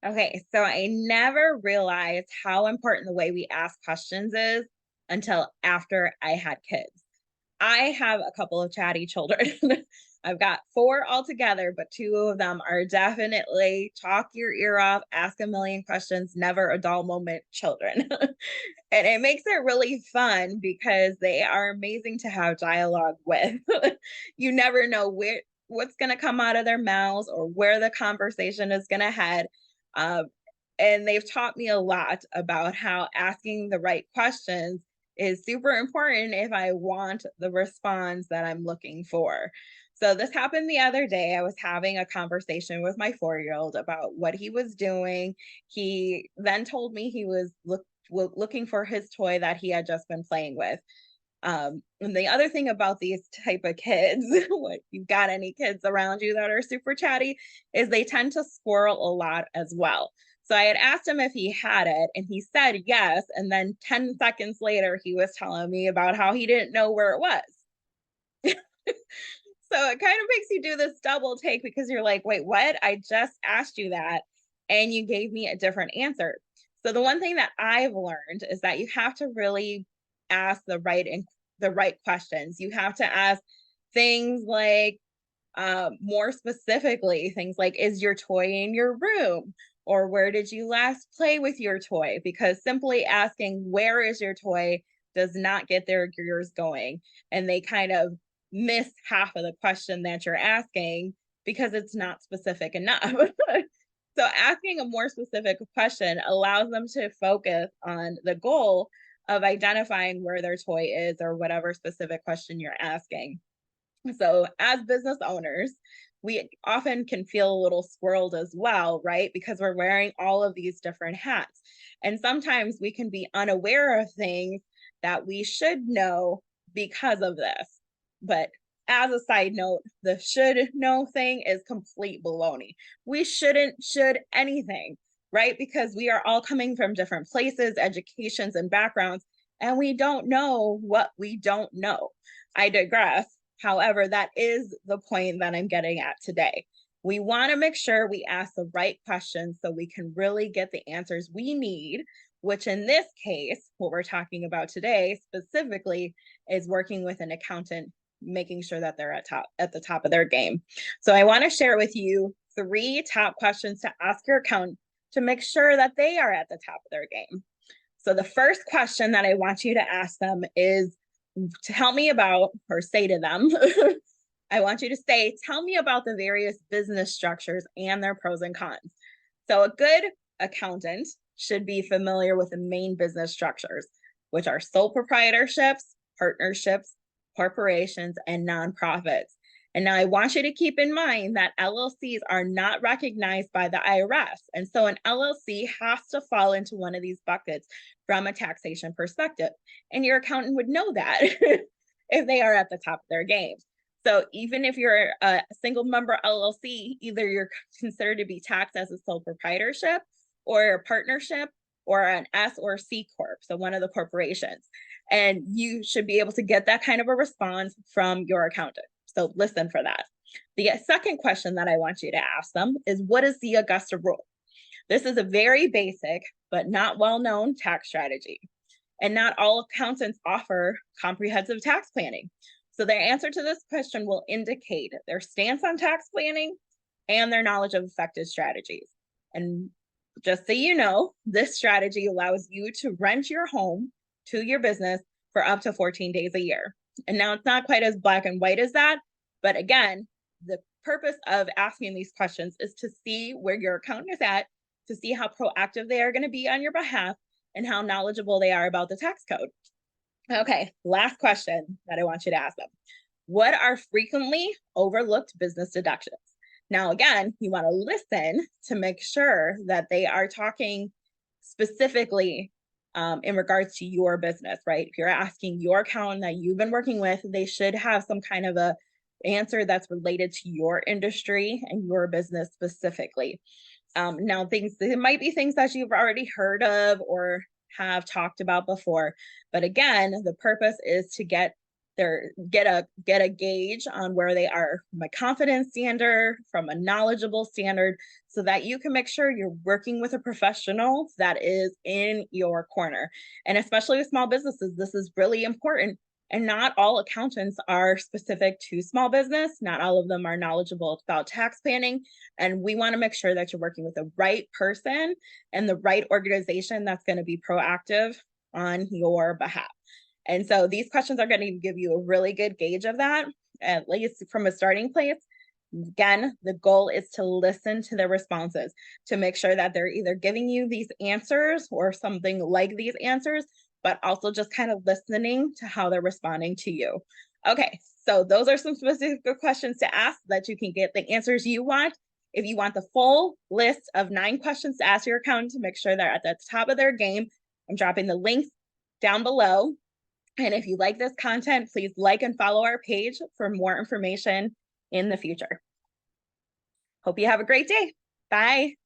Okay, so I never realized how important the way we ask questions is until after I had kids. I have a couple of chatty children. I've got four altogether, but two of them are definitely talk your ear off, ask a million questions, never a dull moment children. And it makes it really fun because they are amazing to have dialogue with. You never know what's going to come out of their mouths or where the conversation is going to head. Um, and they've taught me a lot about how asking the right questions is super important if I want the response that I'm looking for. So this happened the other day. I was having a conversation with my 4-year-old about what he was doing. He then told me he was looking for his toy that he had just been playing with. And the other thing about these type of kids, what you've got any kids around you that are super chatty, is they tend to squirrel a lot as well. So I had asked him if he had it, and he said yes. And then 10 seconds later, he was telling me about how he didn't know where it was. So it kind of makes you do this double take because you're like, wait, what? I just asked you that, and you gave me a different answer. So the one thing that I've learned is that you have to really ask the right questions. You have to ask things like more specifically, things like, is your toy in your room? Or where did you last play with your toy? Because simply asking, where is your toy, does not get their gears going. And they kind of miss half of the question that you're asking because it's not specific enough. So asking a more specific question allows them to focus on the goal of identifying where their toy is or whatever specific question you're asking. So, as business owners, we often can feel a little squirreled as well, right? Because we're wearing all of these different hats. And sometimes we can be unaware of things that we should know because of this. But as a side note, the should know thing is complete baloney. We shouldn't should anything, right? Because we are all coming from different places, educations, and backgrounds, and we don't know what we don't know. I digress. However, that is the point that I'm getting at today. We want to make sure we ask the right questions so we can really get the answers we need, which in this case, what we're talking about today specifically is working with an accountant, making sure that they're at the top of their game. So I want to share with you 3 top questions to ask your accountant to make sure that they are at the top of their game. So the first question that I want you to ask them is, tell me about, or say to them, I want you to say, tell me about the various business structures and their pros and cons. So, a good accountant should be familiar with the main business structures, which are sole proprietorships, partnerships, corporations, and nonprofits. And now I want you to keep in mind that LLCs are not recognized by the IRS. And so an LLC has to fall into one of these buckets from a taxation perspective. And your accountant would know that if they are at the top of their game. So even if you're a single member LLC, either you're considered to be taxed as a sole proprietorship or a partnership or an S or C corp, so one of the corporations. And you should be able to get that kind of a response from your accountant. So listen for that. The second question that I want you to ask them is, what is the Augusta rule? This is a very basic but not well-known tax strategy. And not all accountants offer comprehensive tax planning. So their answer to this question will indicate their stance on tax planning and their knowledge of effective strategies. And just so you know, this strategy allows you to rent your home to your business for up to 14 days a year. And now it's not quite as black and white as that, but again, the purpose of asking these questions is to see where your accountant is at, to see how proactive they are going to be on your behalf, and how knowledgeable they are about the tax code. Okay, last question that I want you to ask them. What are frequently overlooked business deductions? Now, again, you want to listen to make sure that they are talking specifically in regards to your business, right? If you're asking your accountant that you've been working with, they should have some kind of a answer that's related to your industry and your business specifically. Now, it might be things that you've already heard of or have talked about before. But again, the purpose is to get get a gauge on where they are from a confidence standard, from a knowledgeable standard, so that you can make sure you're working with a professional that is in your corner. And especially with small businesses, this is really important. And not all accountants are specific to small business. Not all of them are knowledgeable about tax planning. And we want to make sure that you're working with the right person and the right organization that's going to be proactive on your behalf. And so these questions are going to give you a really good gauge of that, at least from a starting place. Again, the goal is to listen to their responses, to make sure that they're either giving you these answers or something like these answers, but also just kind of listening to how they're responding to you. Okay, so those are some specific questions to ask so that you can get the answers you want. If you want the full list of 9 questions to ask your accountant to make sure they're at the top of their game, I'm dropping the links down below. And if you like this content, please like and follow our page for more information in the future. Hope you have a great day. Bye.